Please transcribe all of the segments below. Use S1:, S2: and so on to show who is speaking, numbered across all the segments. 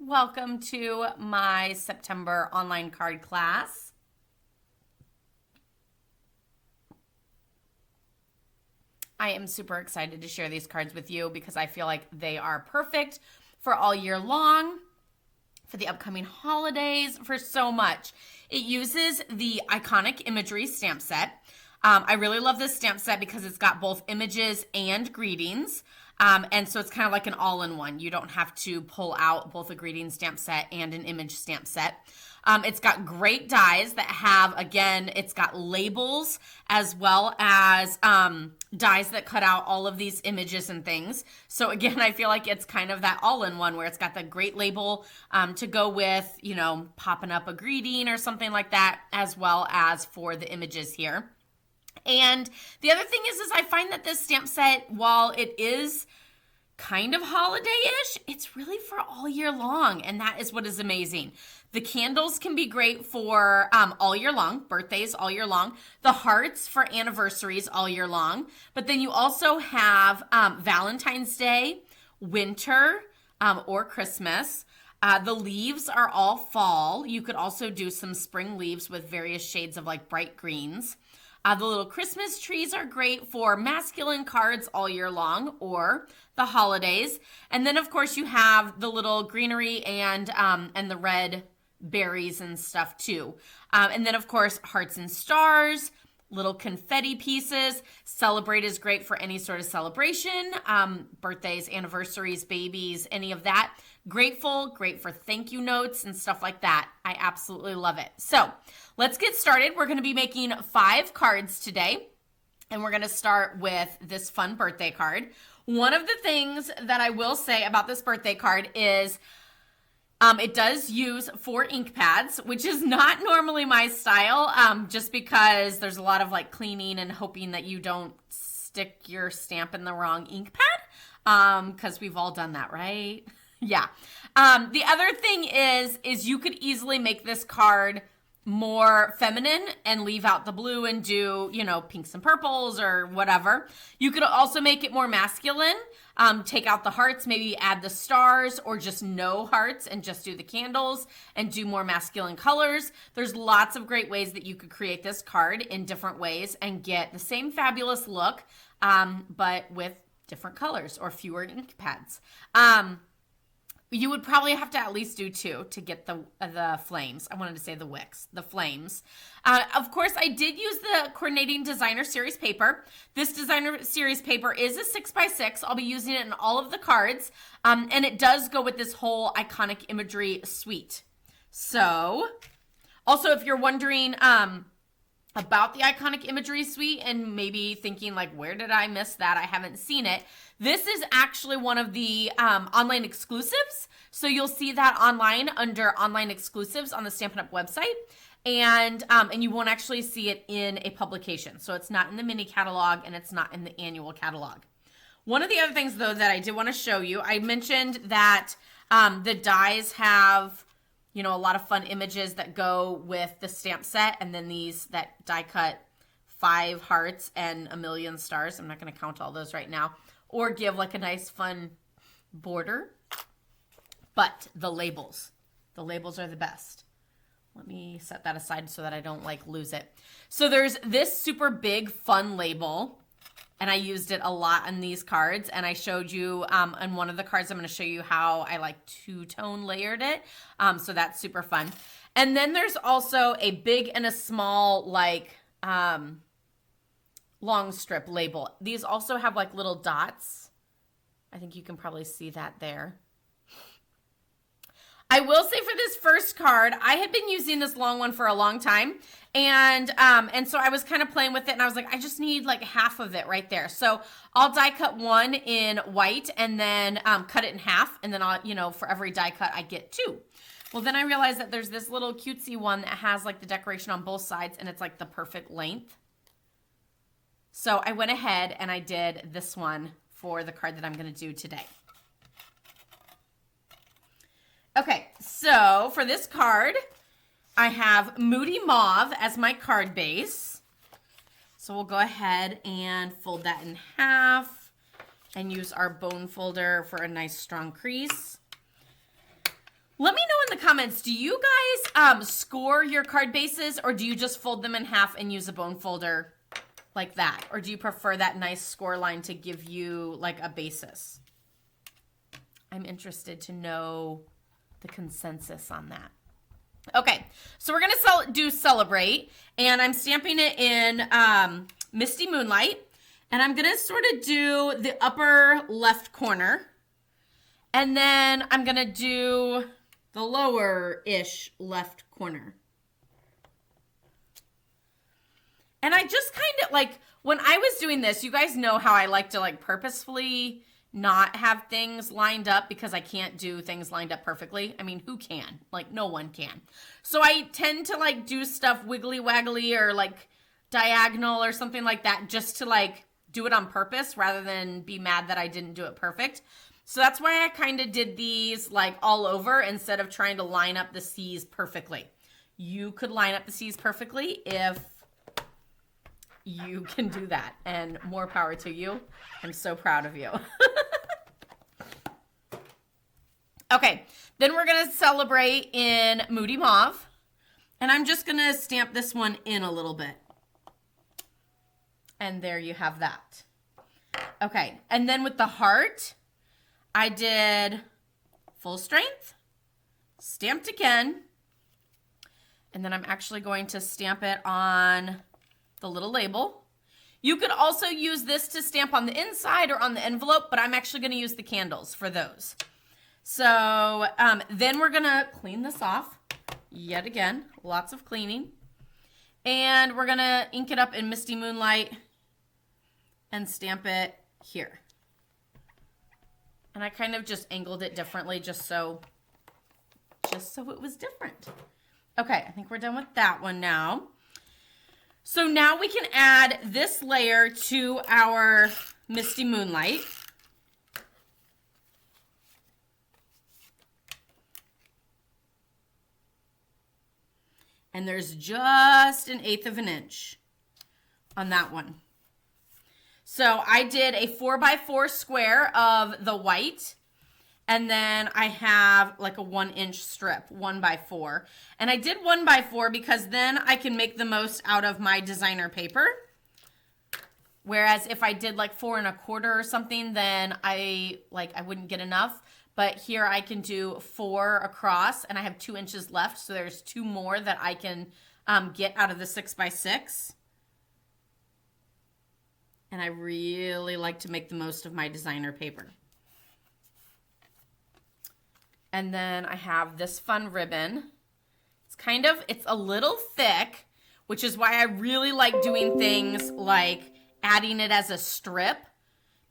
S1: Welcome to my September online card class. I am super excited to share these cards with you because I feel like they are perfect for all year long, for the upcoming holidays, for so much. It uses the iconic Imagery stamp set. I really love this stamp set because it's got both images and greetings. And so it's kind of like an all-in-one. You don't have to pull out both a greeting stamp set and an image stamp set. It's got great dies that have, again, it's got labels as well as dies that cut out all of these images and things. So again, I feel like it's kind of that all-in-one where it's got the great label to go with, you know, popping up a greeting or something like that, as well as for the images here. And the other thing is I find that this stamp set, while it is kind of holiday-ish, it's really for all year long, and that is what is amazing. The candles can be great for all year long, birthdays all year long, the hearts for anniversaries all year long, but then you also have Valentine's Day, winter, or Christmas. The leaves are all fall. You could also do some spring leaves with various shades of like bright greens. The little Christmas trees are great for masculine cards all year long or the holidays. And then, of course, you have the little greenery and the red berries and stuff too. And then, of course, hearts and stars, little confetti pieces. Celebrate is great for any sort of celebration, birthdays, anniversaries, babies, any of that. Grateful, great for thank you notes and stuff like that. I absolutely love it. So let's get started. We're going to be making 5 cards today, and we're going to start with this fun birthday card. One of the things that I will say about this birthday card is it does use 4 ink pads, which is not normally my style, just because there's a lot of like cleaning and hoping that you don't stick your stamp in the wrong ink pad, because we've all done that, right? Yeah. The other thing is you could easily make this card more feminine and leave out the blue and do, you know, pinks and purples or whatever. You could also make it more masculine, take out the hearts, maybe add the stars or just no hearts and just do the candles and do more masculine colors. There's lots of great ways that you could create this card in different ways and get the same fabulous look, but with different colors or fewer ink pads. You would probably have to at least do 2 to get the flames. I wanted to say the wicks, the flames. Of course, I did use the Coordinating Designer Series paper. This Designer Series paper is a 6x6. I'll be using it in all of the cards. And it does go with this whole iconic imagery suite. So, also if you're wondering about the iconic imagery suite and maybe thinking like, where did I miss that? I haven't seen it. This is actually one of the online exclusives. So you'll see that online under online exclusives on the Stampin' Up website. And you won't actually see it in a publication. So it's not in the mini catalog and it's not in the annual catalog. One of the other things though that I did want to show you, I mentioned that the dies have, you know, a lot of fun images that go with the stamp set, and then these that die cut 5 hearts and a million stars. I'm not going to count all those right now, or give like a nice fun border. But the labels are the best. Let me set that aside so that I don't like lose it. So there's this super big fun label, and I used it a lot on these cards, and I showed you on one of the cards, I'm going to show you how I like 2-tone layered it. So that's super fun. And then there's also a big and a small like long strip label. These also have like little dots. I think you can probably see that there. I will say for this first card, I had been using this long one for a long time. And so I was kind of playing with it, and I was like, I just need like half of it right there. So I'll die cut 1 in white and then cut it in half. And then I'll, you know, for every die cut, I get 2. Well, then I realized that there's this little cutesy one that has like the decoration on both sides, and it's like the perfect length. So I went ahead and I did this one for the card that I'm going to do today. Okay, so for this card, I have Moody Mauve as my card base. So we'll go ahead and fold that in half and use our bone folder for a nice strong crease. Let me know in the comments, do you guys score your card bases, or do you just fold them in half and use a bone folder like that? Or do you prefer that nice score line to give you like a basis? I'm interested to know the consensus on that. Okay, so we're gonna do Celebrate, and I'm stamping it in Misty Moonlight, and I'm gonna sort of do the upper left corner, and then I'm gonna do the lower-ish left corner. And I just kind of like, when I was doing this, you guys know how I like to like purposefully not have things lined up because I can't do things lined up perfectly. I mean, who can? Like, no one can. So I tend to like do stuff wiggly waggly or like diagonal or something like that just to like do it on purpose rather than be mad that I didn't do it perfect. So that's why I kind of did these like all over instead of trying to line up the C's perfectly. You could line up the C's perfectly if you can do that, and more power to you. I'm so proud of you. Okay, then we're gonna Celebrate in Moody Mauve, and I'm just gonna stamp this one in a little bit. And there you have that. Okay, and then with the heart, I did full strength, stamped again, and then I'm actually going to stamp it on the little label. You could also use this to stamp on the inside or on the envelope, but I'm actually going to use the candles for those. So then we're going to clean this off yet again, lots of cleaning. And we're going to ink it up in Misty Moonlight and stamp it here. And I kind of just angled it differently just so it was different. Okay, I think we're done with that one now. So now we can add this layer to our Misty Moonlight. And there's just 1/8 of an inch on that one. So I did a 4x4 square of the white, and then I have like a 1-inch strip, 1x4. And I did 1x4 because then I can make the most out of my designer paper. Whereas if I did like 4 1/4 or something, then I wouldn't get enough. But here I can do 4 across, and I have 2 inches left. So there's 2 more that I can get out of the 6x6. And I really like to make the most of my designer paper. And then I have this fun ribbon. It's a little thick, which is why I really like doing things like adding it as a strip,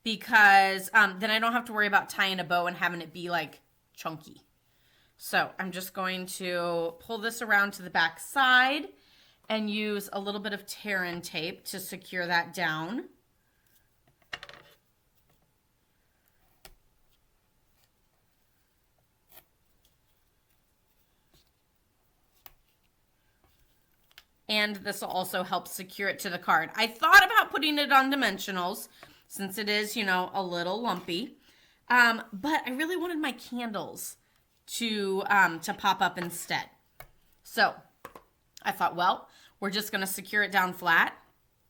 S1: because then I don't have to worry about tying a bow and having it be like chunky. So I'm just going to pull this around to the back side and use a little bit of tear-in tape to secure that down. And this will also help secure it to the card. I thought about putting it on dimensionals since it is, a little lumpy. But I really wanted my candles to pop up instead. So I thought, well, we're just going to secure it down flat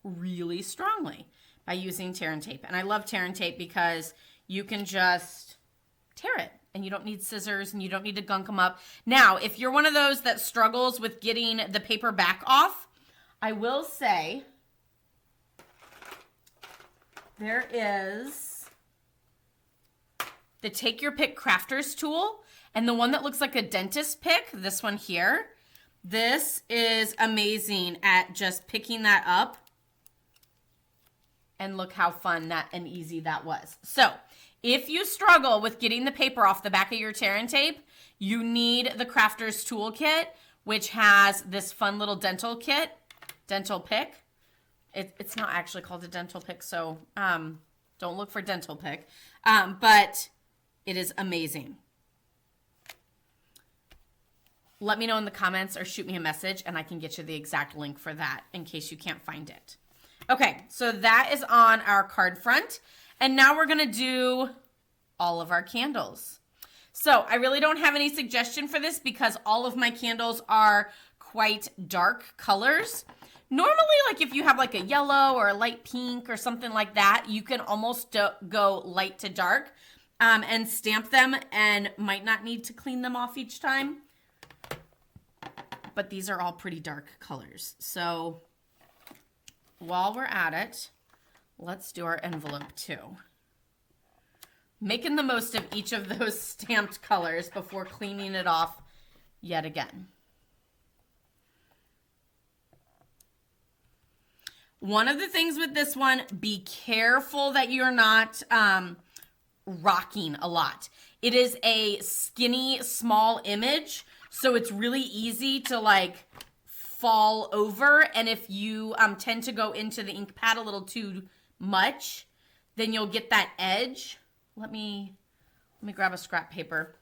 S1: really strongly by using tear-in tape. And I love tear-in tape because you can just tear it. And you don't need scissors, and you don't need to gunk them up. Now, if you're one of those that struggles with getting the paper back off, I will say there is the Take Your Pick Crafter's tool, and the one that looks like a dentist pick, this one here. This is amazing at just picking that up. And look how fun and easy that was. So if you struggle with getting the paper off the back of your tear-in tape, you need the Crafter's Toolkit, which has this fun little dental pick. It's not actually called a dental pick, so don't look for dental pick. But it is amazing. Let me know in the comments or shoot me a message, and I can get you the exact link for that in case you can't find it. Okay, so that is on our card front. And now we're going to do all of our candles. So I really don't have any suggestion for this because all of my candles are quite dark colors. Normally, like if you have like a yellow or a light pink or something like that, you can almost go light to dark and stamp them and might not need to clean them off each time. But these are all pretty dark colors. So while we're at it, let's do our envelope too. Making the most of each of those stamped colors before cleaning it off yet again. One of the things with this one, be careful that you're not rocking a lot. It is a skinny, small image, so it's really easy to like fall over. And if you tend to go into the ink pad a little too much, then you'll get that edge. Let me grab a scrap paper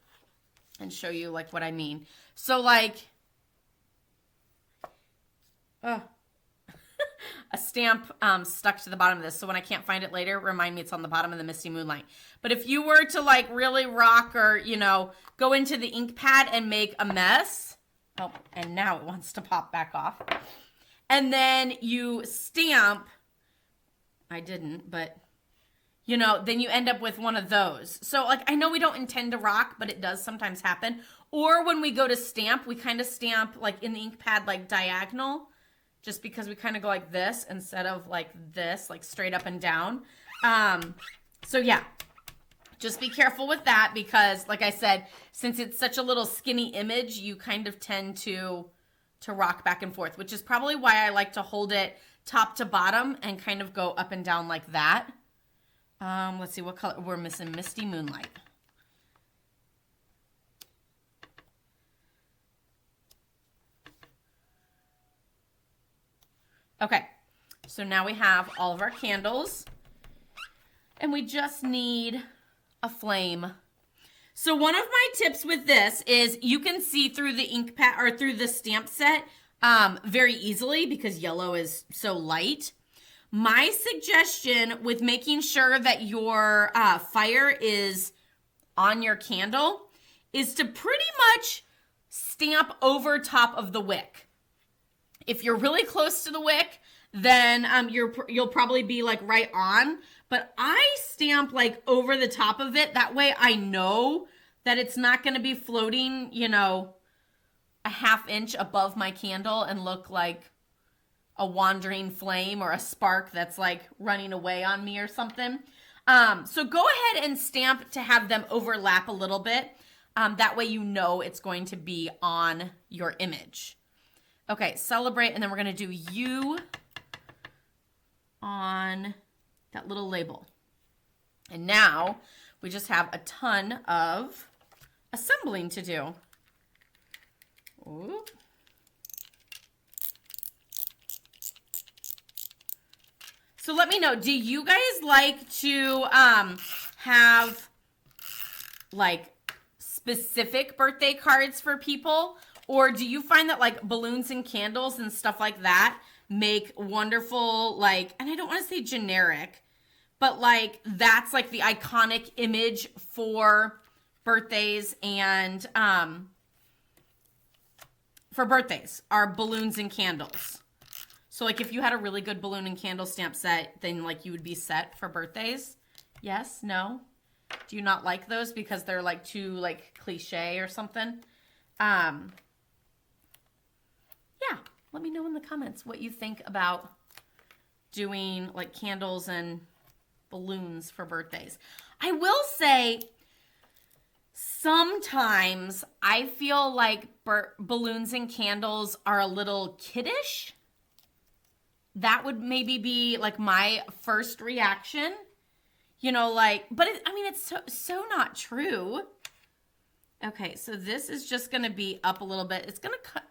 S1: and show you like what I mean. So like, a stamp stuck to the bottom of this. So when I can't find it later, remind me it's on the bottom of the Misty Moonlight. But if you were to like really rock or, you know, go into the ink pad and make a mess. Oh, and now it wants to pop back off. And then you stamp. I didn't, but you know, then you end up with one of those. So like, I know we don't intend to rock, but it does sometimes happen. Or when we go to stamp, we kind of stamp like in the ink pad, like diagonal, just because we kind of go like this instead of like this, like straight up and down. So yeah, just be careful with that because like I said, since it's such a little skinny image, you kind of tend to rock back and forth, which is probably why I like to hold it top to bottom and kind of go up and down like that. Let's see what color we're missing. Misty Moonlight. Okay, so now we have all of our candles and we just need a flame. So one of my tips with this is you can see through the ink pad or through the stamp set very easily because yellow is so light. My suggestion with making sure that your fire is on your candle is to pretty much stamp over top of the wick. If you're really close to the wick, then you'll probably be like right on. But I stamp like over the top of it. That way I know that it's not going to be floating, you know, a ½ inch above my candle and look like a wandering flame or a spark that's like running away on me or something. So go ahead and stamp to have them overlap a little bit. That way you know it's going to be on your image. Okay, celebrate, and then we're going to do you on that little label. And now we just have a ton of assembling to do. Ooh. So let me know, do you guys like to have like specific birthday cards for people? Or do you find that like balloons and candles and stuff like that make wonderful, like, and I don't want to say generic, but like that's like the iconic image for birthdays and for birthdays are balloons and candles. So like if you had a really good balloon and candle stamp set, then like you would be set for birthdays. Yes? No? Do you not like those because they're like too like cliche or something? Yeah, let me know in the comments what you think about doing like candles and balloons for birthdays. I will say sometimes I feel like balloons and candles are a little kiddish. That would maybe be like my first reaction, you know, like, but I mean, it's so not true. Okay, so this is just going to be up a little bit. It's going to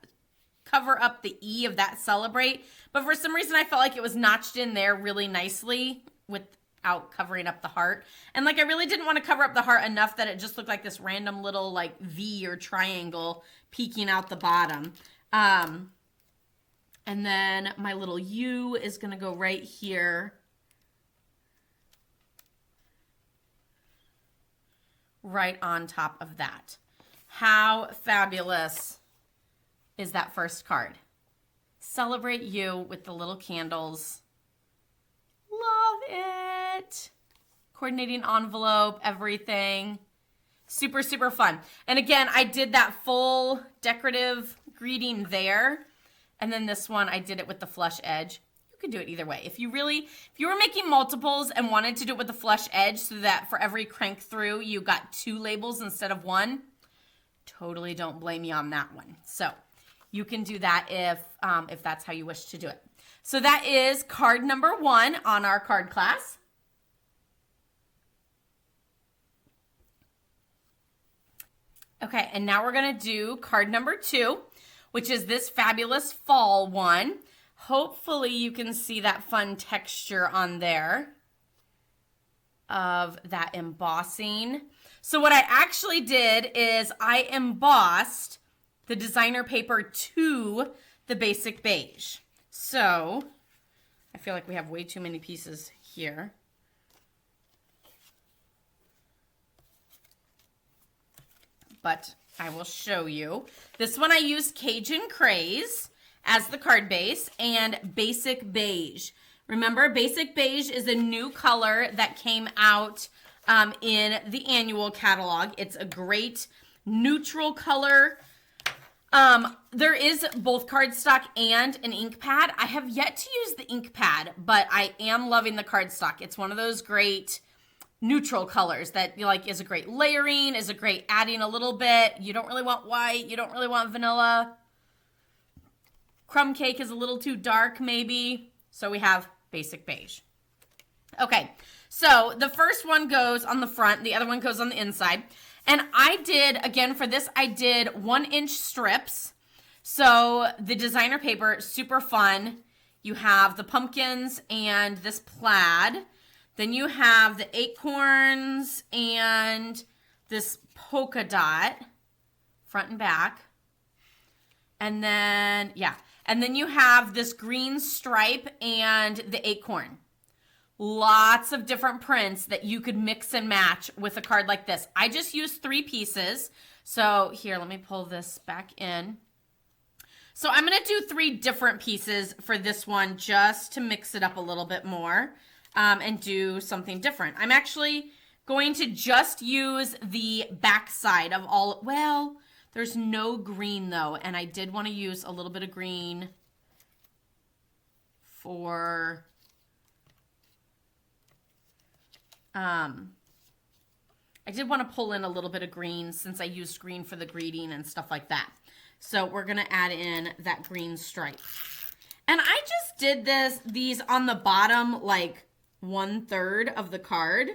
S1: cover up the E of that celebrate, but for some reason I felt like it was notched in there really nicely without covering up the heart. And like, I really didn't want to cover up the heart enough that it just looked like this random little like V or triangle peeking out the bottom. And then my little U is going to go right here right on top of that. How fabulous is that first card? Celebrate you with the little candles. Love it. Coordinating envelope, everything. Super, super fun. And again, I did that full decorative greeting there. And then this one, I did it with the flush edge. You could do it either way. If you were making multiples and wanted to do it with the flush edge so that for every crank through, you got 2 labels instead of 1, totally don't blame me on that one. So you can do that if that's how you wish to do it. So that is card number 1 on our card class. Okay, and now we're gonna do card number 2, which is this fabulous fall one. Hopefully you can see that fun texture on there of that embossing. So what I actually did is I embossed the designer paper to the basic beige. So I feel like we have way too many pieces here. But I will show you. This one I used Cajun Craze as the card base and Basic Beige. Remember, Basic Beige is a new color that came out in the annual catalog. It's a great neutral color. There is both cardstock and an ink pad. I have yet to use the ink pad, but I am loving the cardstock. It's one of those great neutral colors that is a great layering, is a great adding a little bit. You don't really want white. You don't really want vanilla. Crumb cake is a little too dark maybe. So we have Basic Beige. Okay, so the first one goes on the front. The other one goes on the inside. And I did, again for this, I did 1-inch strips. So the designer paper, super fun. You have the pumpkins and this plaid. Then you have the acorns and this polka dot, front and back. And then, and then you have this green stripe and the acorn. Lots of different prints that you could mix and match with a card like this. I just used 3 pieces. So here, let me pull this back in. So I'm going to do 3 different pieces for this one just to mix it up a little bit more. And do something different. I'm actually going to just use the back side of all, well, there's no green though, and I did want to use a little bit of green for, I did want to pull in a little bit of green since I used green for the greeting and stuff like that. So we're going to add in that green stripe. And I just did these on the bottom, like 1/3 of the card.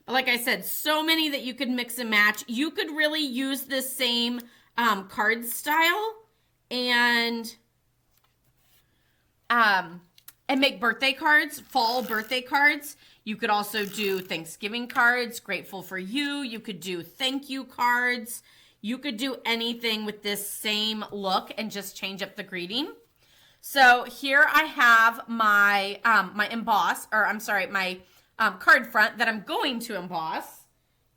S1: But like I said, so many that you could mix and match. You could really use this same card style and make birthday cards, fall birthday cards. You could also do Thanksgiving cards, grateful for you. You could do thank you cards. You could do anything with this same look and just change up the greeting. So here I have my my emboss, or I'm sorry, my card front that I'm going to emboss.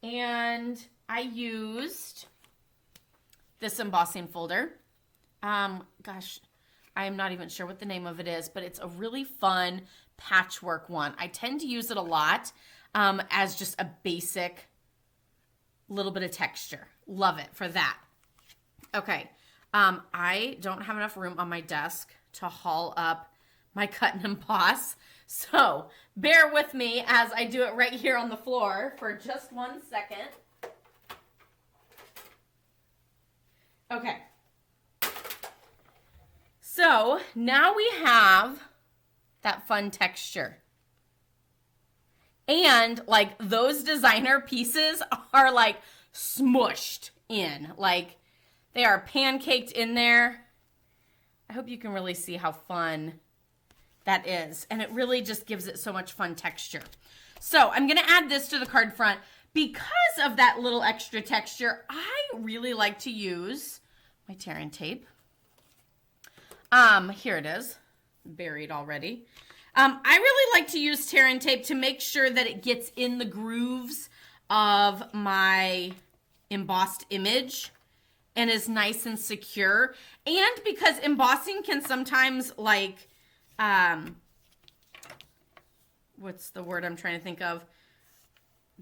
S1: And I used this embossing folder. Gosh, I am not even sure what the name of it is, but it's a really fun patchwork one. I tend to use it a lot as just a basic little bit of texture. Love it for that. Okay, I don't have enough room on my desk to haul up my cut and emboss, so bear with me as I do it right here on the floor for just 1 second. Okay, so now we have that fun texture. And like those designer pieces are like smushed in, like they are pancaked in there. I hope you can really see how fun that is. And it really just gives it so much fun texture. So I'm going to add this to the card front. Because of that little extra texture, I really like to use my tear and tape. Here it is, buried already. I really like to use tear and tape to make sure that it gets in the grooves of my embossed image and is nice and secure. And because embossing can sometimes like, what's the word I'm trying to think of?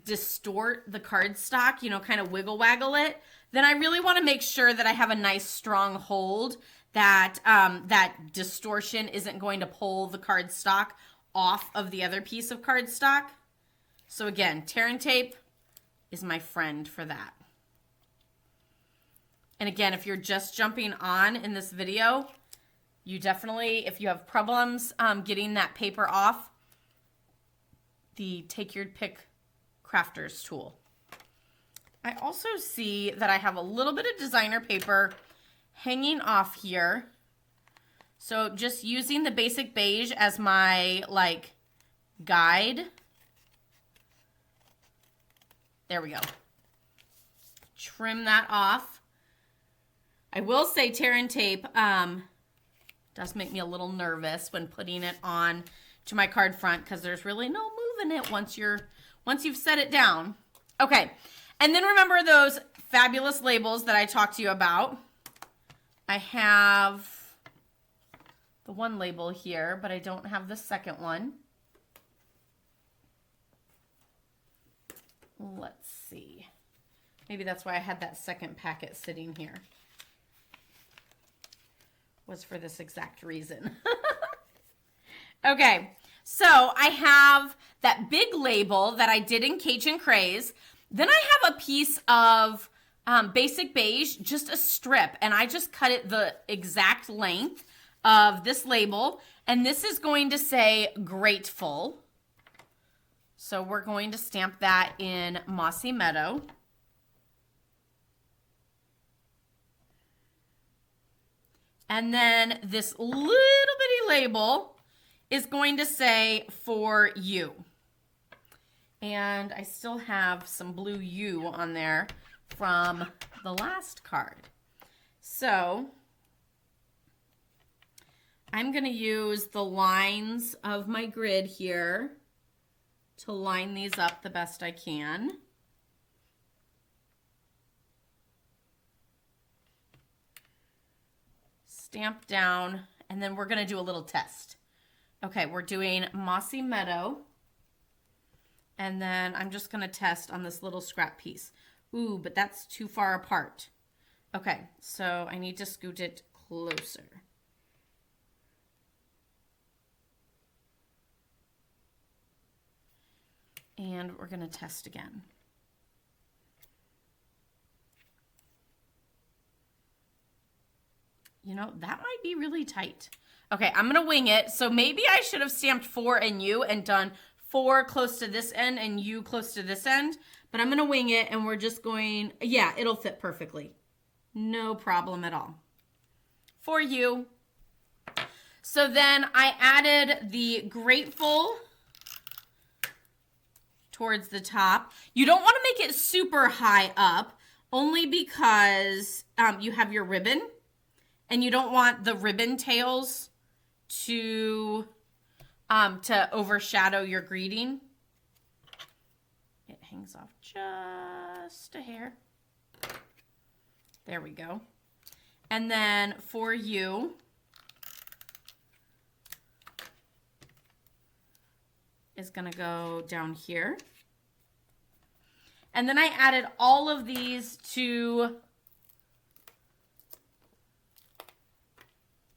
S1: Distort the cardstock, you know, kind of wiggle waggle it, then I really want to make sure that I have a nice strong hold, that that distortion isn't going to pull the cardstock off of the other piece of cardstock. So again, tear and tape is my friend for that. And again, if you're just jumping on in this video, you definitely, if you have problems getting that paper off, the Take Your Pick Crafters tool. I also see that I have a little bit of designer paper hanging off here. So just using the basic beige as my like guide. There we go. Trim that off. I will say tear and tape does make me a little nervous when putting it on to my card front because there's really no moving it once you've set it down. Okay, and then remember those fabulous labels that I talked to you about. I have the one label here, but I don't have the second one. Let's see. Maybe that's why I had that second packet sitting here. Was for this exact reason. Okay, so I have that big label that I did in Cajun Craze. Then I have a piece of basic beige, just a strip, and I just cut it the exact length of this label, and this is going to say Grateful. So we're going to stamp that in Mossy Meadow. And then this little bitty label is going to say For You. And I still have some blue U on there from the last card. So I'm going to use the lines of my grid here to line these up the best I can. Stamp down, and then we're going to do a little test. Okay, we're doing Mossy Meadow, and then I'm just going to test on this little scrap piece. Ooh, but that's too far apart. Okay, so I need to scoot it closer. And we're going to test again. You know, that might be really tight. Okay, I'm going to wing it. So maybe I should have stamped 4 and U and done 4 close to this end and U close to this end. But I'm going to wing it, and we're just going, yeah, it'll fit perfectly. No problem at all. For you. So then I added the Grateful towards the top. You don't want to make it super high up, only because you have your ribbon, and you don't want the ribbon tails to overshadow your greeting. It hangs off just a hair. There we go. And then For You, is going to go down here. And then I added all of these to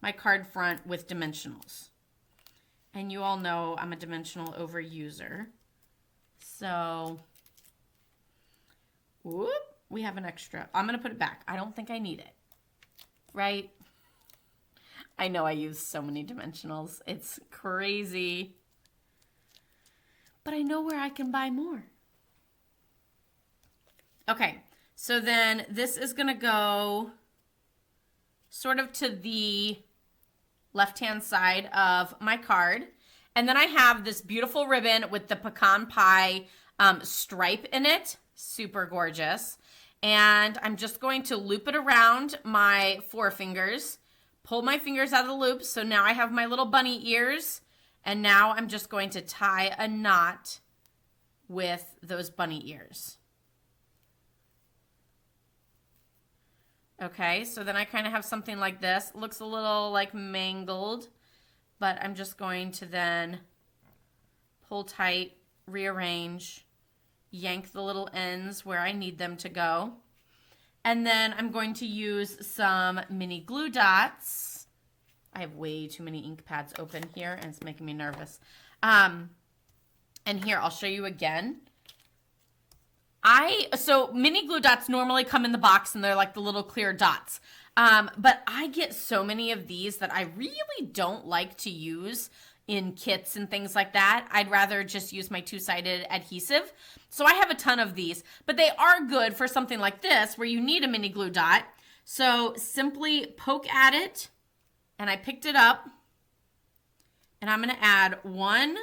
S1: my card front with dimensionals. And you all know I'm a dimensional overuser. So, whoop, we have an extra. I'm going to put it back. I don't think I need it. Right? I know I use so many dimensionals. It's crazy. But I know where I can buy more. Okay, so then this is going to go sort of to the left-hand side of my card. And then I have this beautiful ribbon with the pecan pie stripe in it. Super gorgeous. And I'm just going to loop it around my forefingers, pull my fingers out of the loop. So now I have my little bunny ears. And now I'm just going to tie a knot with those bunny ears. Okay, so then I kind of have something like this. It looks a little like mangled, but I'm just going to then pull tight, rearrange, yank the little ends where I need them to go. And then I'm going to use some mini glue dots. I have way too many ink pads open here and it's making me nervous. And here, I'll show you again. So mini glue dots normally come in the box and they're like the little clear dots. But I get so many of these that I really don't like to use in kits and things like that. I'd rather just use my two-sided adhesive. So I have a ton of these, but they are good for something like this where you need a mini glue dot. So simply poke at it, and I picked it up, and I'm going to add 1,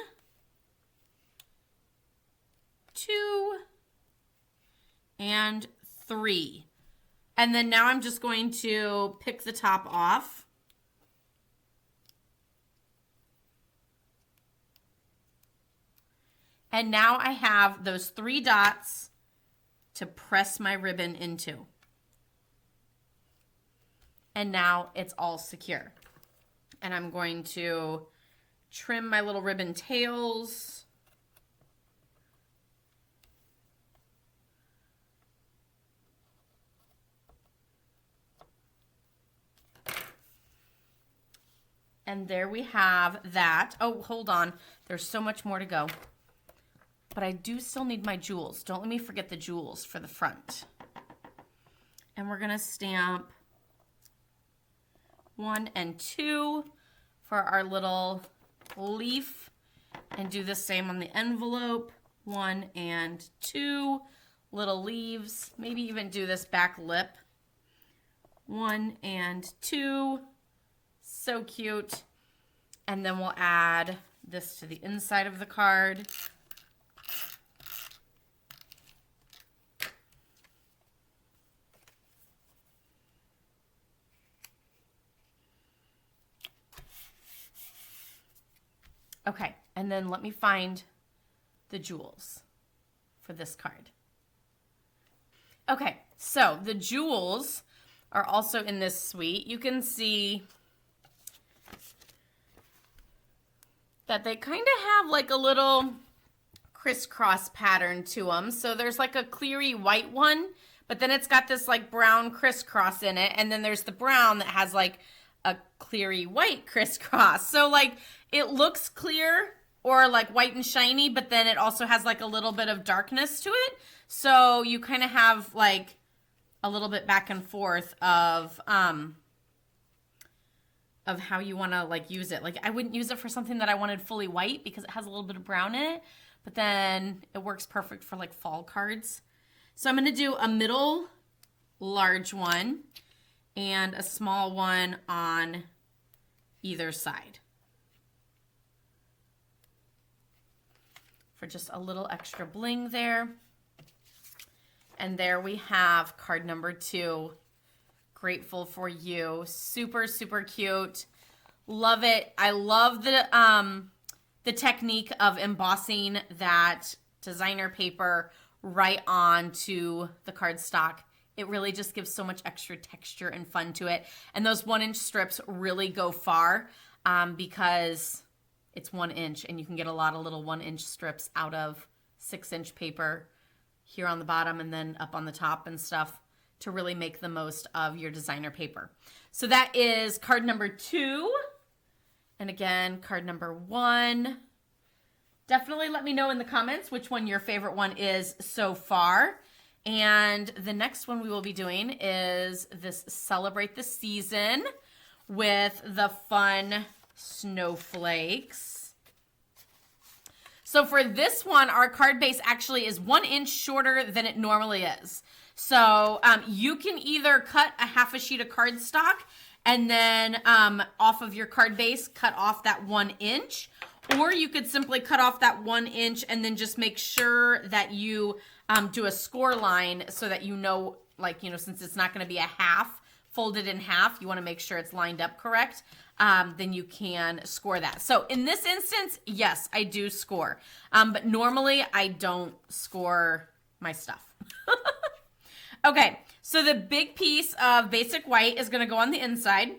S1: 2, and 3. And then now I'm just going to pick the top off. And now I have those 3 dots to press my ribbon into. And now it's all secure. And I'm going to trim my little ribbon tails. And there we have that. Oh, hold on. There's so much more to go. But I do still need my jewels. Don't let me forget the jewels for the front. And we're going to stamp 1 and 2 for our little leaf. And do the same on the envelope. 1 and 2 little leaves. Maybe even do this back lip. 1 and 2. So cute. And then we'll add this to the inside of the card. Okay, and then let me find the jewels for this card. Okay, so the jewels are also in this suite. You can see that they kind of have like a little crisscross pattern to them. So there's like a cleary white one, but then it's got this like brown crisscross in it. And then there's the brown that has like a cleary white crisscross. So like it looks clear or like white and shiny, but then it also has like a little bit of darkness to it. So you kind of have like a little bit back and forth of how you want to like use it. Like I wouldn't use it for something that I wanted fully white because it has a little bit of brown in it, but then it works perfect for like fall cards. So I'm going to do a middle large one and a small one on either side for just a little extra bling there. And there we have card number 2. Grateful for you. Super, super cute. Love it. I love the technique of embossing that designer paper right onto the cardstock. It really just gives so much extra texture and fun to it. And those 1-inch strips really go far because it's 1 inch and you can get a lot of little 1-inch strips out of 6-inch paper here on the bottom and then up on the top and stuff to really make the most of your designer paper. So that is card number 2. And again, card number 1. Definitely let me know in the comments which one your favorite one is so far. And the next one we will be doing is this Celebrate the Season with the fun snowflakes. So for this one, our card base actually is 1 inch shorter than it normally is. So you can either cut a half a sheet of cardstock and then off of your card base, cut off that 1 inch, or you could simply cut off that 1 inch and then just make sure that you do a score line so that since it's not going to be a half, folded in half, you want to make sure it's lined up correct. then you can score that. So in this instance, yes, I do score. But normally I don't score my stuff. Okay, so the big piece of basic white is going to go on the inside.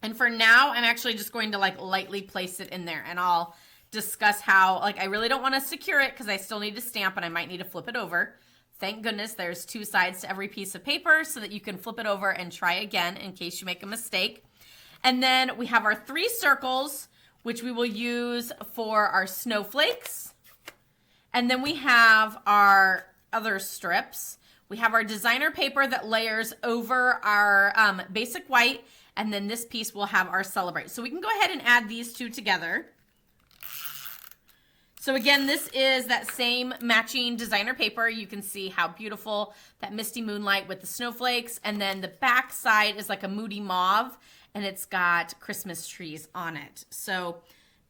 S1: And for now, I'm actually just going to like lightly place it in there, and I'll discuss how, like, I really don't want to secure it because I still need to stamp and I might need to flip it over. Thank goodness there's 2 sides to every piece of paper so that you can flip it over and try again in case you make a mistake. And then we have our 3 circles, which we will use for our snowflakes. And then we have our other strips. We have our designer paper that layers over our basic white, and then this piece will have our celebrate. So we can go ahead and add these 2 together. So again, this is that same matching designer paper. You can see how beautiful that misty moonlight with the snowflakes. And then the back side is like a moody mauve, and it's got Christmas trees on it. So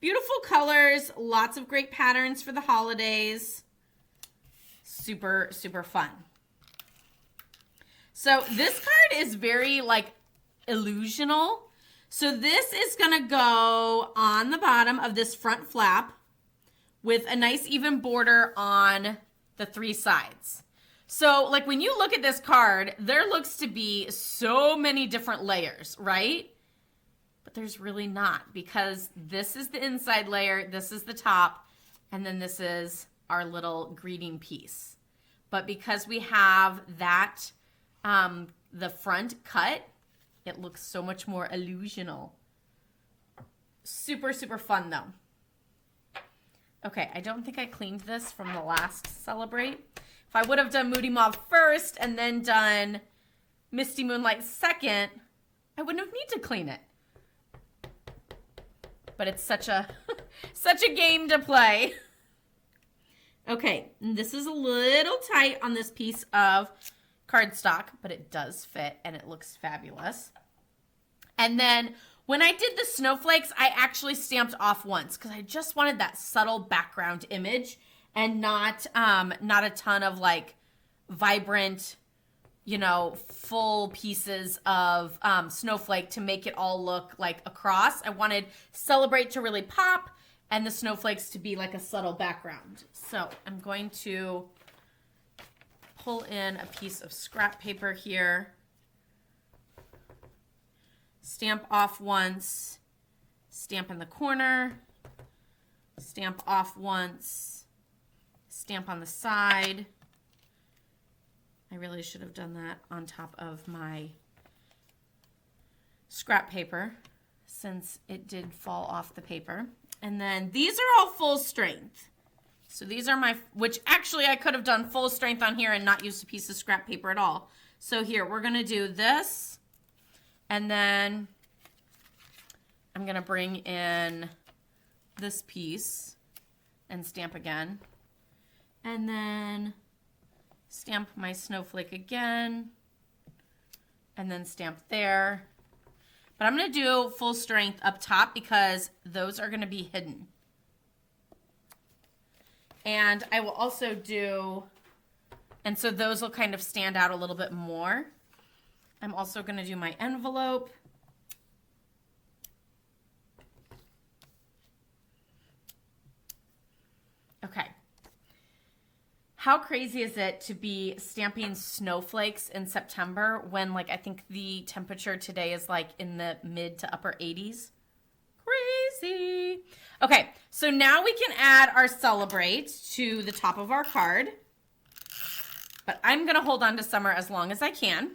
S1: beautiful colors, lots of great patterns for the holidays. Super, super fun. So this card is very like illusional. So this is gonna go on the bottom of this front flap with a nice even border on the 3 sides. So like when you look at this card, there looks to be so many different layers, right? But there's really not, because this is the inside layer, this is the top, and then this is our little greeting piece. But because we have that, the front cut, it looks so much more illusional. Super, super fun though. Okay, I don't think I cleaned this from the last Celebrate. If I would have done Moody Mauve first and then done Misty Moonlight second, I wouldn't have need to clean it. But it's such a such a game to play. Okay, and this is a little tight on this piece of cardstock, but it does fit and it looks fabulous. And then when I did the snowflakes, I actually stamped off once because I just wanted that subtle background image and not a ton of like vibrant, you know, full pieces of snowflake to make it all look like a cross. I wanted Celebrate to really pop and the snowflakes to be like a subtle background. So I'm going to pull in a piece of scrap paper here. Stamp off once, stamp in the corner, stamp off once, stamp on the side. I really should have done that on top of my scrap paper since it did fall off the paper. And then these are all full strength. So these are my, which actually I could have done full strength on here and not used a piece of scrap paper at all. So here, we're gonna do this. And then I'm going to bring in this piece and stamp again. And then stamp my snowflake again. And then stamp there. But I'm going to do full strength up top because those are going to be hidden. And I will also do, and so those will kind of stand out a little bit more. I'm also going to do my envelope. Okay. How crazy is it to be stamping snowflakes in September when, like, I think the temperature today is like in the mid to upper 80s? Crazy. Okay, so now we can add our Celebrate to the top of our card. But I'm going to hold on to summer as long as I can.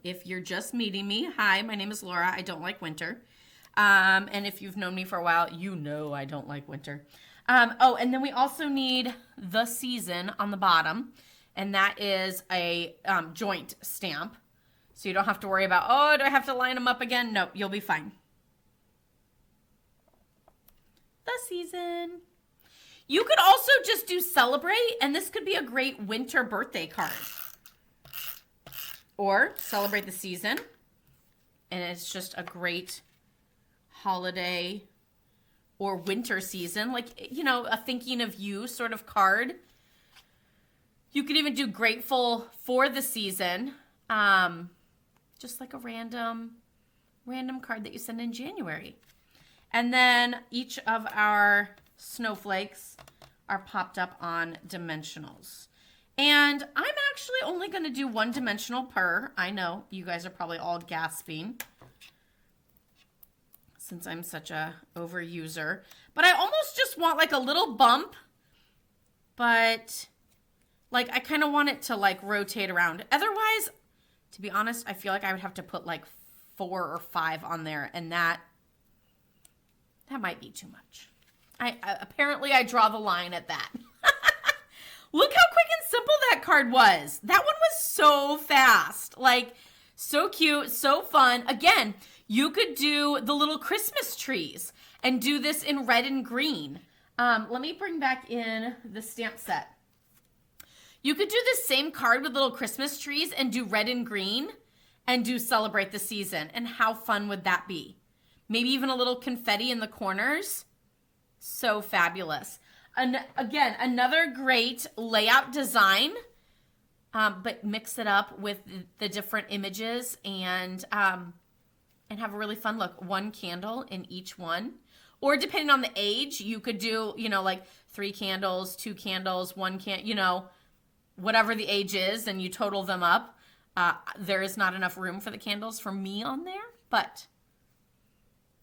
S1: If you're just meeting me, hi, my name is Laura. I don't like winter. And if you've known me for a while, you know I don't like winter. Oh, and then we also need the season on the bottom, and that is a joint stamp. So you don't have to worry about, oh, do I have to line them up again? Nope, you'll be fine. The season. You could also just do Celebrate, and this could be a great winter birthday card. Or Celebrate the season, and it's just a great holiday or winter season, like, you know, a thinking of you sort of card. You could even do Grateful for the season, just like a random random card that you send in January. And then each of our snowflakes are popped up on dimensionals. And I'm actually only going to do one dimensional per. I know you guys are probably all gasping since I'm such a overuser. But I almost just want like a little bump. But like I kind of want it to like rotate around. Otherwise, to be honest, I feel like I would have to put like 4 or 5 on there. And that might be too much. Apparently I draw the line at that. Look how quick and simple that card was. That one was so fast. Like, so cute, so fun. Again, you could do the little Christmas trees and do this in red and green. Let me bring back in the stamp set. You could do the same card with little Christmas trees and do red and green and do Celebrate the Season. And how fun would that be? Maybe even a little confetti in the corners. So fabulous. And again, another great layout design, but mix it up with the different images and have a really fun look. 1 candle in each one. Or depending on the age, you could do, you know, like 3 candles, 2 candles, 1 candle, you know, whatever the age is, and you total them up. There is not enough room for the candles for me on there, but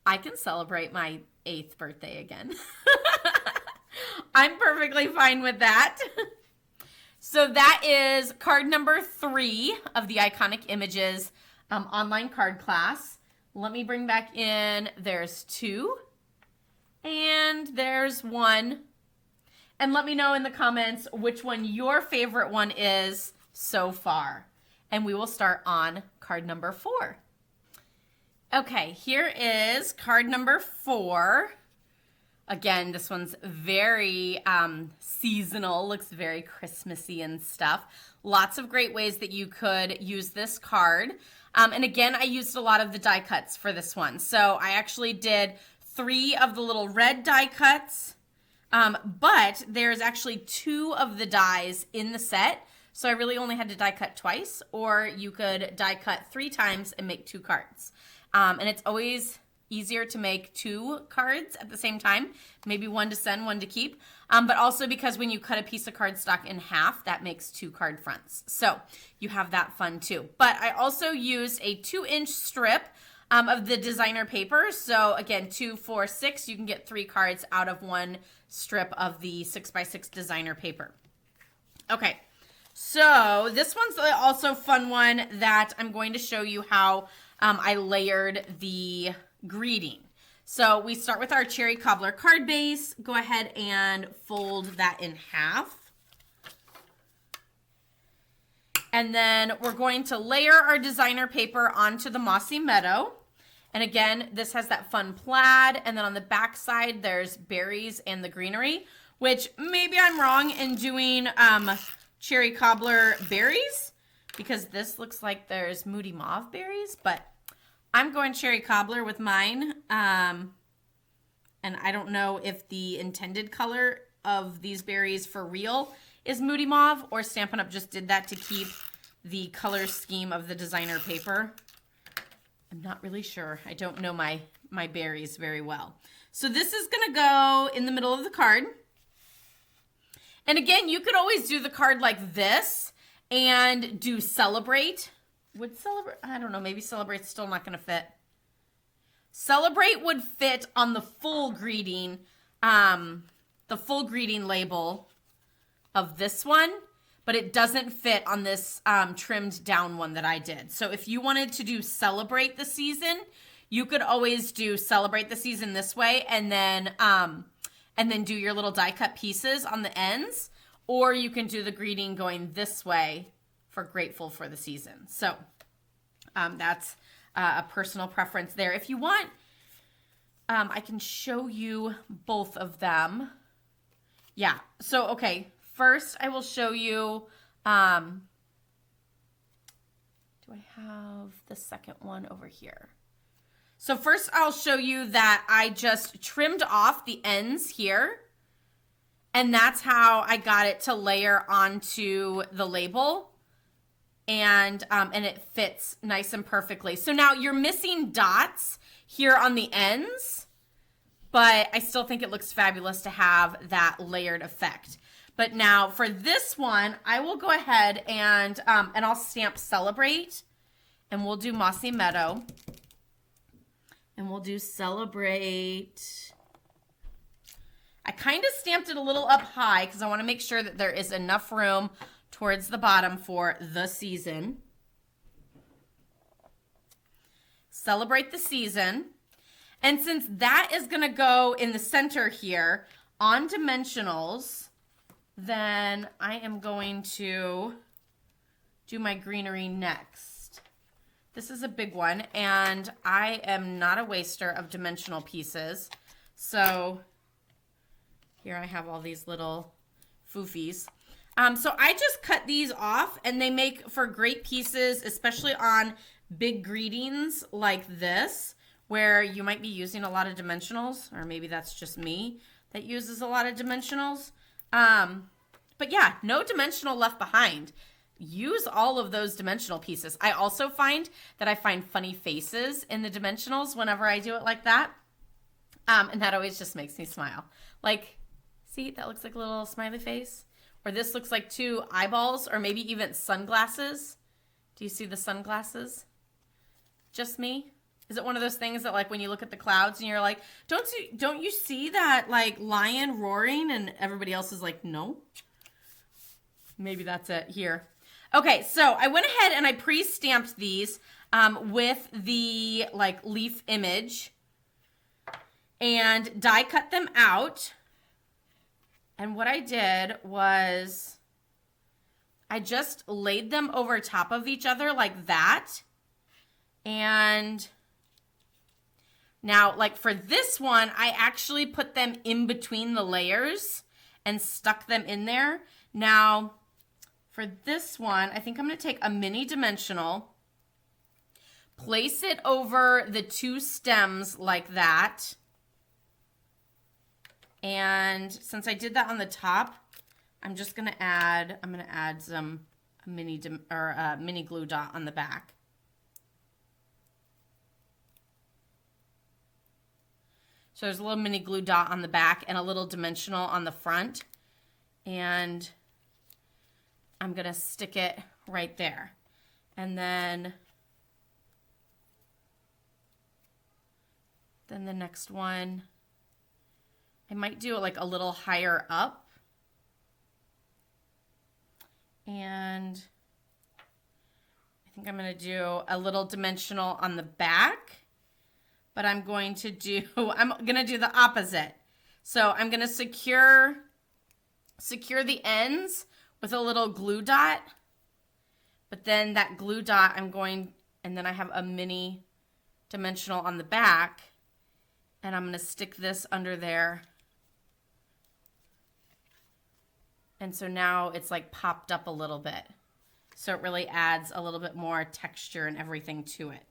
S1: I can celebrate my 8th birthday again. I'm perfectly fine with that. So that is card number 3 of the Iconic Images online card class. Let me bring back in, there's 2 and there's 1. And let me know in the comments which one your favorite one is so far. And we will start on card number 4. Okay, here is card number 4. Again, this one's very seasonal, looks very Christmassy and stuff. Lots of great ways that you could use this card. And again, I used a lot of the die cuts for this one. So I actually did 3 of the little red die cuts, but there's actually 2 of the dies in the set. So I really only had to die cut twice, or you could die cut 3 times and make 2 cards. And it's always easier to make 2 cards at the same time, maybe 1 to send, 1 to keep, but also because when you cut a piece of cardstock in half, that makes 2 card fronts. So you have that fun too. But I also used a 2-inch strip of the designer paper. So again, 2, 4, 6, you can get 3 cards out of 1 strip of the 6x6 designer paper. Okay, so this one's also a fun one that I'm going to show you how I layered the greeting. So we start with our cherry cobbler card base. Go ahead and fold that in half. And then we're going to layer our designer paper onto the Mossy Meadow. And again, this has that fun plaid. And then on the back side, there's berries and the greenery, which maybe I'm wrong in doing cherry cobbler berries, because this looks like there's moody mauve berries, but I'm going cherry cobbler with mine, and I don't know if the intended color of these berries for real is moody mauve, or Stampin' Up! Just did that to keep the color scheme of the designer paper. I'm not really sure. I don't know my berries very well. So this is going to go in the middle of the card. And again, you could always do the card like this and do Celebrate. Would Celebrate, I don't know, maybe Celebrate's still not going to fit. Celebrate would fit on the full greeting label of this one, but it doesn't fit on this trimmed down one that I did. So if you wanted to do Celebrate the Season, you could always do Celebrate the Season this way and then do your little die cut pieces on the ends, or you can do the greeting going this way for Grateful for the Season. So that's a personal preference there. If you want, I can show you both of them. Yeah, so okay, first I will show you, do I have the second one over here? So first I'll show you that I just trimmed off the ends here, and that's how I got it to layer onto the label. and it fits nice and perfectly. So now you're missing dots here on the ends, but I still think it looks fabulous to have that layered effect. But now for this one, I will go ahead and I'll stamp Celebrate, and we'll do Mossy Meadow, and we'll do Celebrate. I kind of stamped it a little up high because I want to make sure that there is enough room towards the bottom for the season. Celebrate the season. And since that is going to go in the center here on dimensionals, then I am going to do my greenery next. This is a big one, and I am not a waster of dimensional pieces. So here I have all these little foofies. So I just cut these off, and they make for great pieces, especially on big greetings like this, where you might be using a lot of dimensionals, or maybe that's just me that uses a lot of dimensionals. But yeah, no dimensional left behind. Use all of those dimensional pieces. I also find that I find funny faces in the dimensionals whenever I do it like that. And that always just makes me smile. Like, see, that looks like a little smiley face. Or this looks like two eyeballs, or maybe even sunglasses. Do you see the sunglasses? Just me? Is it one of those things that, like, when you look at the clouds and you're like, don't you see that, like, lion roaring? And everybody else is like, no. Maybe that's it here. Okay, so I went ahead and I pre-stamped these with the, like, leaf image and die cut them out. And what I did was I just laid them over top of each other like that. And now, like for this one, I actually put them in between the layers and stuck them in there. Now, for this one, I think I'm going to take a mini dimensional, place it over the two stems like that. And since I did that on the top, I'm just going to add, some mini glue dot on the back. So there's a little mini glue dot on the back and a little dimensional on the front. And I'm going to stick it right there. And then the next one, I might do it like a little higher up. And I think I'm going to do a little dimensional on the back. But I'm going to do the opposite. So I'm going to secure the ends with a little glue dot. But then that glue dot and then I have a mini dimensional on the back. And I'm going to stick this under there. And so now it's like popped up a little bit. So it really adds a little bit more texture and everything to it.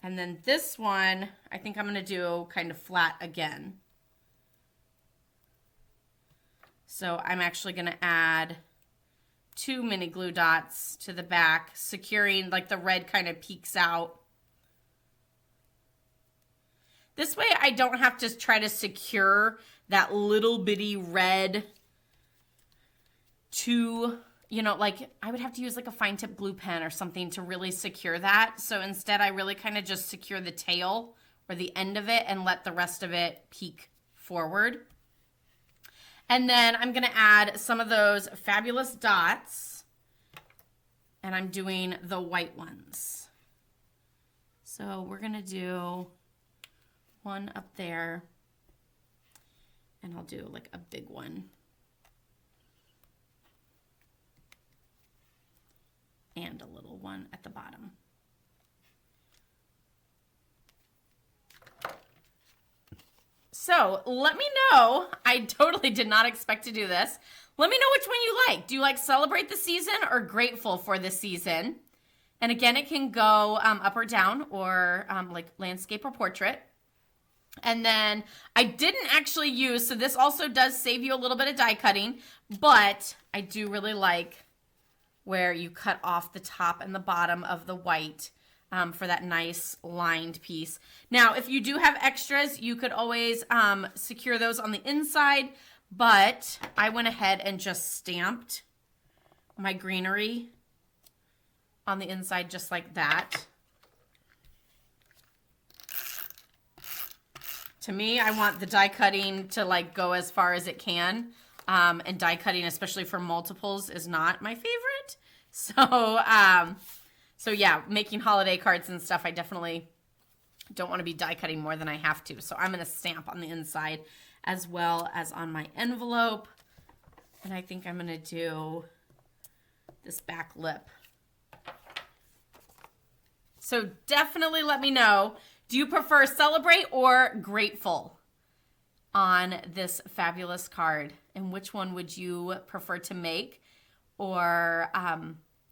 S1: And then this one, I think I'm going to do kind of flat again. So I'm actually going to add 2 mini glue dots to the back, securing like the red kind of peeks out. This way I don't have to try to secure that little bitty red to, like I would have to use like a fine tip glue pen or something to really secure that. So instead I really kind of just secure the tail or the end of it and let the rest of it peek forward. And then I'm going to add some of those fabulous dots, and I'm doing the white ones. So we're going to do one up there, and I'll do like a big one. And a little one at the bottom. So let me know. I totally did not expect to do this. Let me know which one you like. Do you like Celebrate the Season or Grateful for the Season? And again, it can go up or down, or like landscape or portrait. And then I didn't actually use, so this also does save you a little bit of die cutting, but I do really like where you cut off the top and the bottom of the white for that nice lined piece. Now, if you do have extras, you could always secure those on the inside, but I went ahead and just stamped my greenery on the inside just like that. To me, I want the die cutting to like go as far as it can. And die cutting, especially for multiples, is not my favorite. So yeah, making holiday cards and stuff, I definitely don't want to be die cutting more than I have to. So I'm going to stamp on the inside as well as on my envelope. And I think I'm going to do this back lip. So definitely let me know, do you prefer celebrate or grateful on this fabulous card? And which one would you prefer to make, or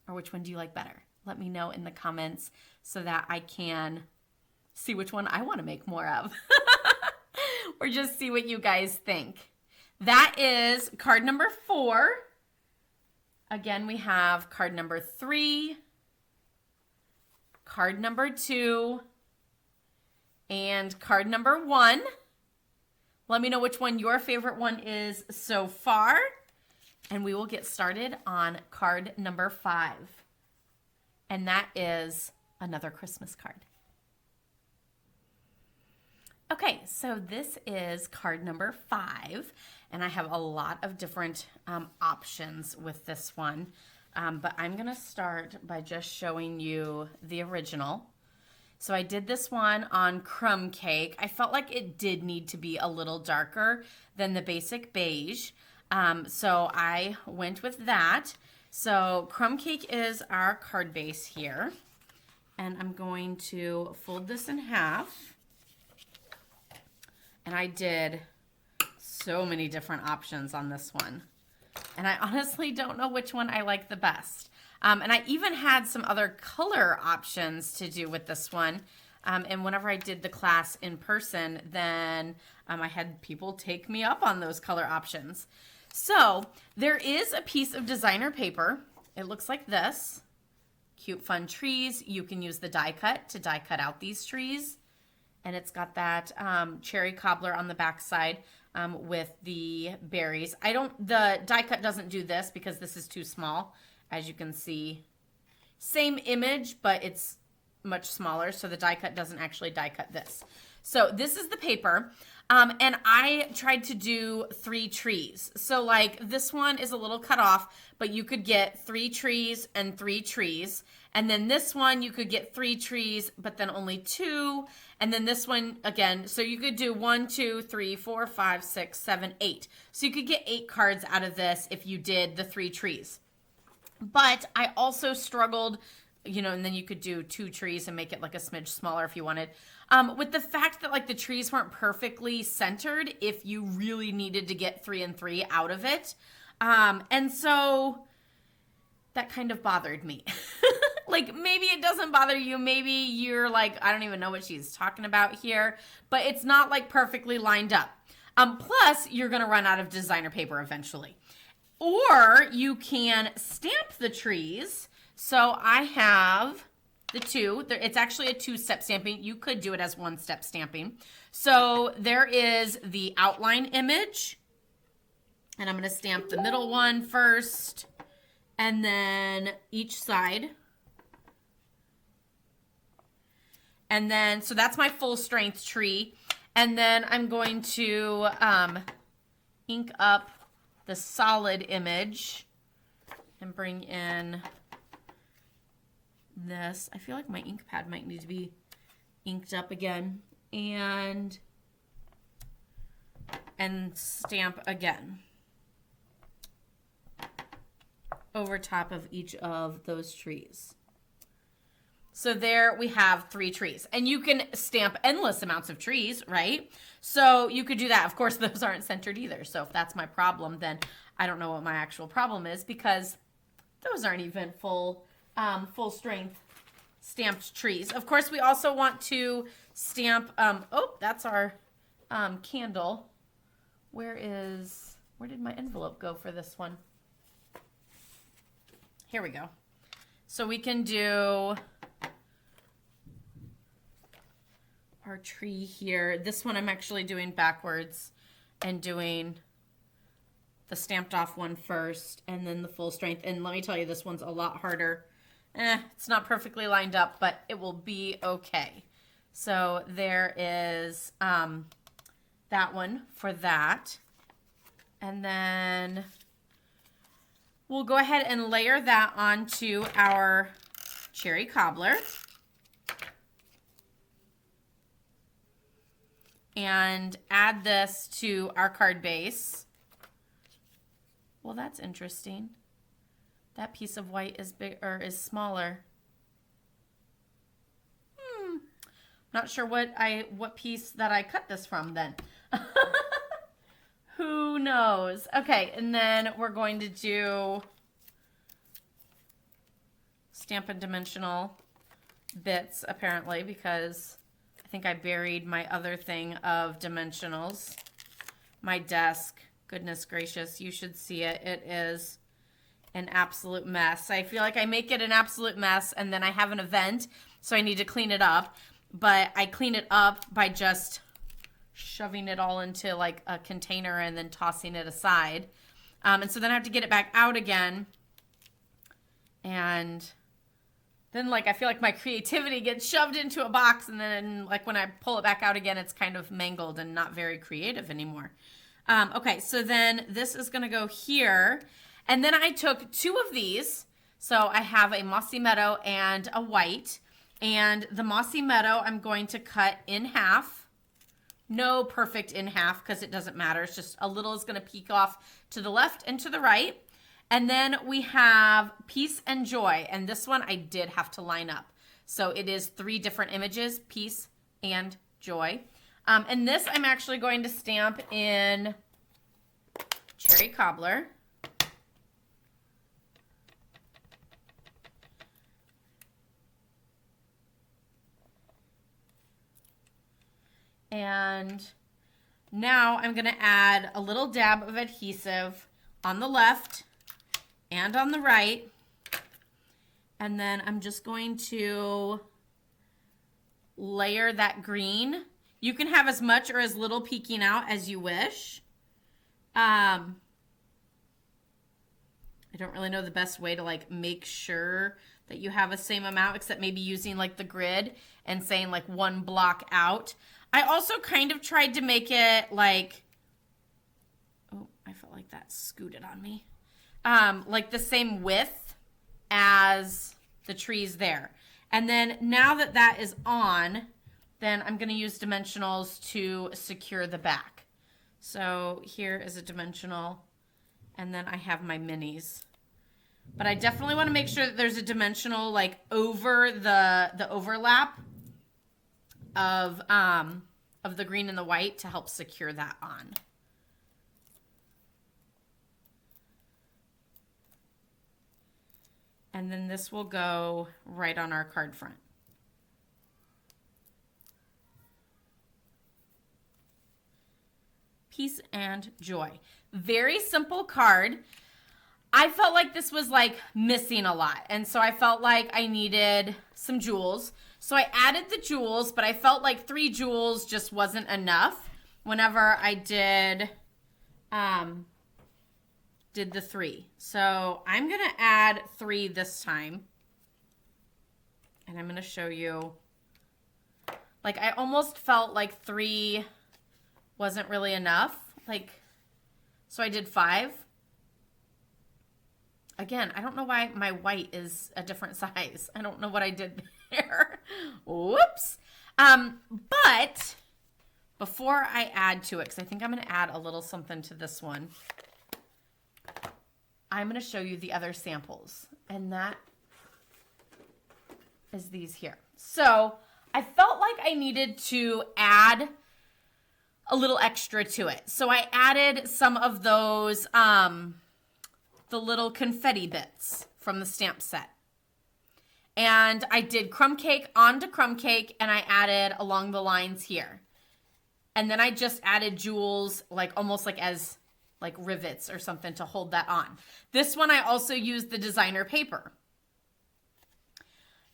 S1: which one do you like better? Let me know in the comments so that I can see which one I want to make more of. Or just see what you guys think. That is card number 4. Again, we have card number 3, card number 2, and card number 1. Let me know which one your favorite one is so far. And we will get started on card number 5. And that is another Christmas card. Okay, so this is card number 5. And I have a lot of different options with this one. But I'm going to start by just showing you the original. So I did this one on crumb cake. I felt like it did need to be a little darker than the basic beige. So I went with that. So crumb cake is our card base here. And I'm going to fold this in half. And I did so many different options on this one. And I honestly don't know which one I like the best. And I even had some other color options to do with this one. And whenever I did the class in person, then I had people take me up on those color options. So there is a piece of designer paper. It looks like this. Cute, fun trees. You can use the die cut to die cut out these trees. And it's got that cherry cobbler on the back side with the berries. The die cut doesn't do this because this is too small. As you can see, same image, but it's much smaller. So the die cut doesn't actually die cut this. So this is the paper. And I tried to do 3 trees. So like this one is a little cut off, but you could get 3 trees and 3 trees. And then this one, you could get 3 trees, but then only 2. And then this one again, so you could do 1, 2, 3, 4, 5, 6, 7, 8. So you could get 8 cards out of this if you did the 3 trees. But I also struggled, and then you could do 2 trees and make it like a smidge smaller if you wanted. With the fact that like the trees weren't perfectly centered if you really needed to get 3 and 3 out of it. And so that kind of bothered me. Like maybe it doesn't bother you. Maybe you're like, I don't even know what she's talking about here. But it's not like perfectly lined up. Plus, you're going to run out of designer paper eventually. Or you can stamp the trees. So I have the 2. It's actually a 2-step stamping. You could do it as 1-step stamping. So there is the outline image. And I'm going to stamp the middle one first. And then each side. And then, so that's my full strength tree. And then I'm going to ink up the solid image and bring in this. I feel like my ink pad might need to be inked up again. And stamp again over top of each of those trees. So there we have 3 trees. And you can stamp endless amounts of trees, right? So you could do that. Of course, those aren't centered either. So if that's my problem, then I don't know what my actual problem is because those aren't even full strength stamped trees. Of course, we also want to stamp, that's our candle. Where did my envelope go for this one? here we go. So we can do our tree here. This one I'm actually doing backwards and doing the stamped off one first and then the full strength. And let me tell you, this one's a lot harder. It's not perfectly lined up, but it will be okay. So there is that one for that. And then we'll go ahead and layer that onto our cherry cobbler. And add this to our card base. Well, that's interesting. That piece of white is big or is smaller. Not sure what piece that I cut this from then. Who knows? Okay, and then we're going to do Stampin' dimensional bits apparently, because I think I buried my other thing of dimensionals. My desk, goodness gracious, you should see it. It is an absolute mess. I feel like I make it an absolute mess and then I have an event, so I need to clean it up. But I clean it up by just shoving it all into like a container and then tossing it aside. And so then I have to get it back out again. And then like I feel like my creativity gets shoved into a box, and then like when I pull it back out again, it's kind of mangled and not very creative anymore. Okay, so then this is gonna go here. And then I took two of these. So I have a Mossy Meadow and a white. And the Mossy Meadow I'm going to cut in half. No perfect in half because it doesn't matter. It's just a little is going to peek off to the left and to the right. And then we have Peace and Joy. And this one I did have to line up. So it is 3 different images, Peace and Joy. And this I'm actually going to stamp in Cherry Cobbler. And now I'm going to add a little dab of adhesive on the left and on the right. And then I'm just going to layer that green. You can have as much or as little peeking out as you wish. I don't really know the best way to like make sure that you have the same amount, except maybe using like the grid and saying like 1 block out. I also kind of tried to make it like, oh, I felt like that scooted on me. Like the same width as the trees there. And then now that that is on, then I'm going to use dimensionals to secure the back. So here is a dimensional, and then I have my minis. But I definitely want to make sure that there's a dimensional like over the overlap of the green and the white to help secure that on. And then this will go right on our card front. Peace and Joy. Very simple card. I felt like this was like missing a lot. And so I felt like I needed some jewels. So I added the jewels, but I felt like 3 jewels just wasn't enough whenever I did the 3. So I'm going to add 3 this time. And I'm going to show you. Like I almost felt like 3 wasn't really enough. Like, so I did 5. Again, I don't know why my white is a different size. I don't know what I did there. Whoops. But before I add to it, because I think I'm going to add a little something to this one, I'm going to show you the other samples. And that is these here. So I felt like I needed to add a little extra to it. So I added some of those, the little confetti bits from the stamp set. And I did crumb cake onto crumb cake, and I added along the lines here. And then I just added jewels, like almost like as like rivets or something to hold that on. This one, I also used the designer paper.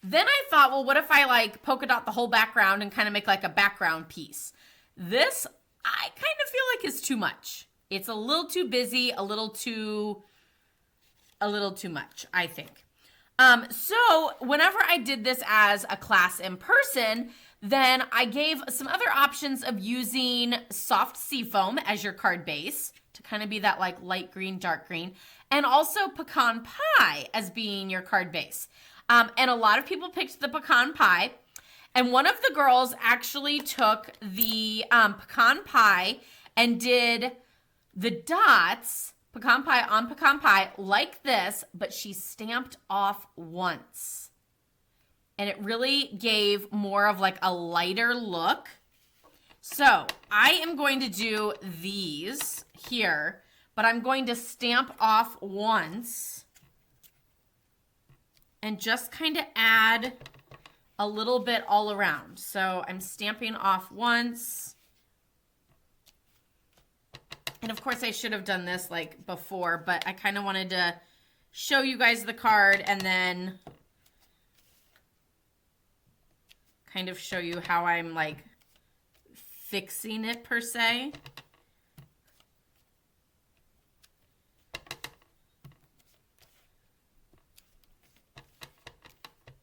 S1: Then I thought, well, what if I like polka dot the whole background and kind of make like a background piece? This, I kind of feel like is too much. It's a little too busy, a little too much, I think. So whenever I did this as a class in person, then I gave some other options of using soft seafoam as your card base to kind of be that like light green, dark green, and also pecan pie as being your card base. And a lot of people picked the pecan pie. And one of the girls actually took the pecan pie and did the dots, pecan pie on pecan pie, like this, but she stamped off once. And it really gave more of like a lighter look. So I am going to do these here, but I'm going to stamp off once and just kind of add a little bit all around. So I'm stamping off once. And of course I should have done this like before, but I kind of wanted to show you guys the card and then kind of show you how I'm like fixing it per se.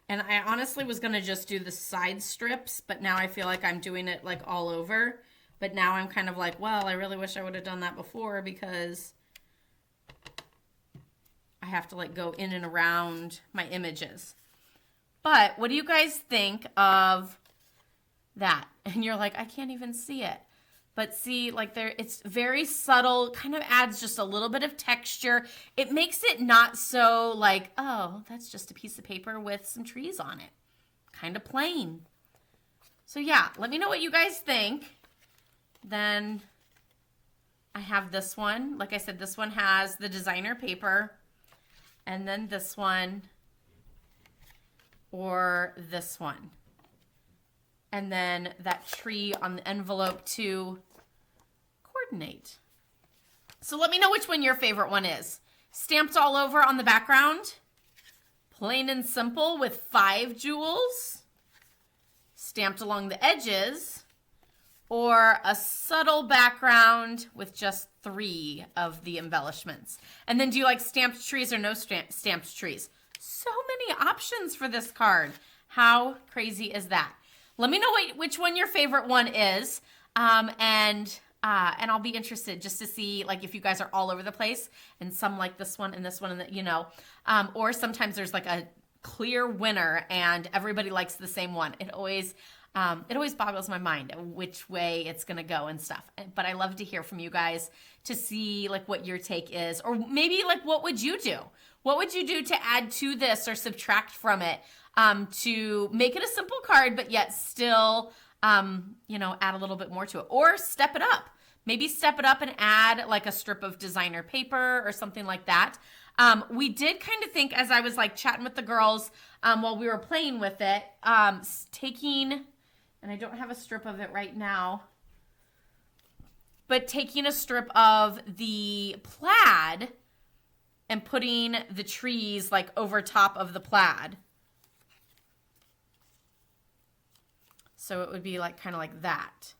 S1: And I honestly was going to just do the side strips, but now I feel like I'm doing it like all over. But now I'm kind of like, well, I really wish I would have done that before because I have to like go in and around my images. But what do you guys think of that? And you're like, I can't even see it. But see, like there, it's very subtle, kind of adds just a little bit of texture. It makes it not so like, oh, that's just a piece of paper with some trees on it. Kind of plain. So yeah, let me know what you guys think. Then I have this one. Like I said, this one has the designer paper. And then this one or this one. And then that tree on the envelope to coordinate. So let me know which one your favorite one is. Stamped all over on the background. Plain and simple with 5 jewels. Stamped along the edges. Or a subtle background with just 3 of the embellishments. And then do you like stamped trees or no stamped trees? So many options for this card. How crazy is that? Let me know which one your favorite one is, and I'll be interested just to see like if you guys are all over the place and some like this one and this one and the, you know, or sometimes there's like a clear winner and everybody likes the same one. It always boggles my mind which way it's gonna go and stuff. But I love to hear from you guys to see like what your take is, or maybe like what would you do? What would you do to add to this or subtract from it? To make it a simple card, but yet still, you know, add a little bit more to it, or step it up. Maybe step it up and add like a strip of designer paper or something like that. We did kind of think as I was like chatting with the girls while we were playing with it, taking, and I don't have a strip of it right now, but taking a strip of the plaid and putting the trees like over top of the plaid. So it would be like kind of like that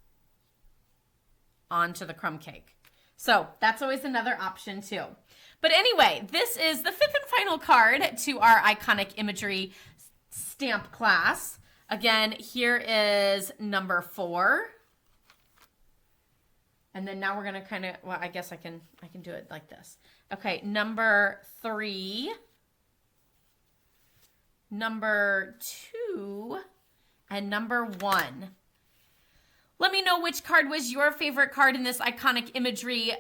S1: onto the crumb cake. So that's always another option too. But anyway, this is the 5th and final card to our iconic imagery stamp class. Again, here is number 4. And then now we're going to kind of, well, I guess I can do it like this. Okay, number 3, number 2, and number 1. Let me know which card was your favorite card in this iconic imagery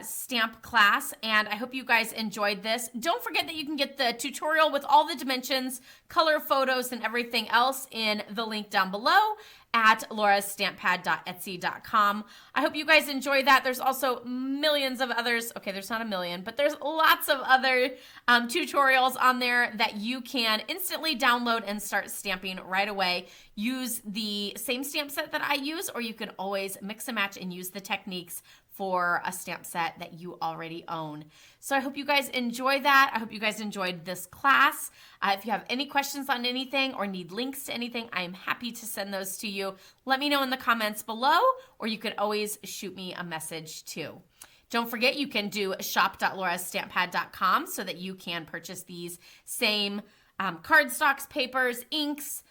S1: stamp class, and I hope you guys enjoyed this. Don't forget that you can get the tutorial with all the dimensions, color photos, and everything else in the link down below at LaurasStampPad.etsy.com. I hope you guys enjoy that. There's also millions of others. Okay, there's not a million, but there's lots of other tutorials on there that you can instantly download and start stamping right away. Use the same stamp set that I use, or you can always mix and match and use the techniques for a stamp set that you already own. So I hope you guys enjoy that. I hope you guys enjoyed this class. If you have any questions on anything or need links to anything, I am happy to send those to you. Let me know in the comments below, or you could always shoot me a message too. Don't forget, you can do shop.laurasstampad.com so that you can purchase these same cardstocks, papers, inks,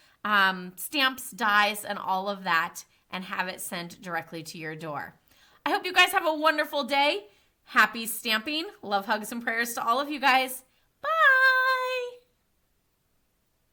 S1: stamps, dies, and all of that, and have it sent directly to your door. I hope you guys have a wonderful day. Happy stamping. Love, hugs, and prayers to all of you guys.